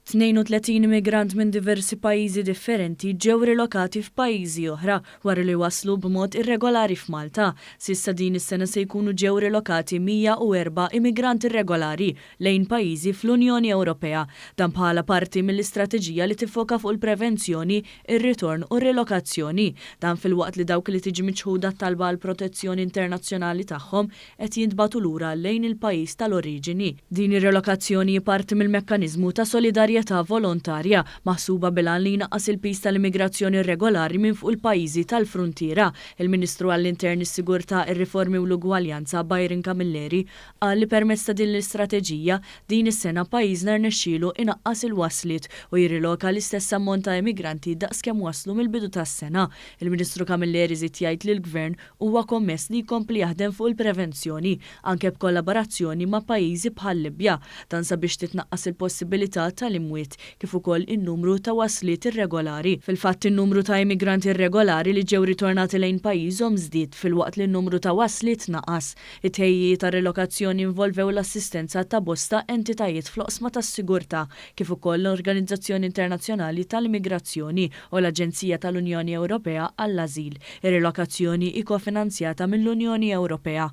32 immigrant minn diversi pajjiżi differenti ġew rilokati f'pajjiżi oħra wara li waslu b'mod irregolari f'Malta. Sissa din is-sena se jkunu ġew rilokati 104 immigrant irregolari lejn pajjiżi fl-Unjoni Ewropea. Dan bħala parti mill-istrateġija li tiffoka fuq il-prevenzjoni, ir-ritorn u r-relokazzjoni. Dan filwaqt li dawk li tiġi miċħuda talba għal protezzjoni internazzjonali tagħhom qed jintbagħtu lura lejn il-pajjiż tal-oriġini. Din ir-relokazzjoni parti mill-mekkaniżmu ta' solidarjetà volontarja maħsuba bilan li jnaqqas il-pis tal-immigrazzjoni irregolari minn fuq il-pajjiżi tal-fruntiera. Il-Ministru għall-Intern, is-Sigurtà, ir-Riformi u l-Ugwaljanza Byron Camilleri qal li permezz ta' din l-istrateġija din is-sena pajjiżna rnexxielu inaqqas il-waslit u jirriloka l-istess ammont ta' immigranti daqskemm waslu mill-bidu tas-sena. Il-Ministru Camilleri żied jgħid li l-Gvern huwa kommess li jkompli jaħdem fuq il-prevenzjoni anke b'kollaborazzjoni ma' pajjiżi bħal Libja dan sabiex titnaqqas il-possibilità tal-imwiet kif ukoll in-numru ta' wasliet irregolari. Fil-fatt in-numru ta' immigranti irregolari li ġew ritornati lejn pajjiżhom żdied filwaqt li n-numru ta' wasliet naqas. It-tejji ta' relokazzjoni involvew l-assistenza ta' bosta entitajiet fl-oqsma tas-sigurtà kif ukoll l-Organizzazzjoni Internazzjonali tal-Immigrazzjoni u l-Aġenzija tal-Unjoni Ewropea għall-Ażil. Ir-relokazzjoni ikofinanzjata mill-Unjoni Ewropea.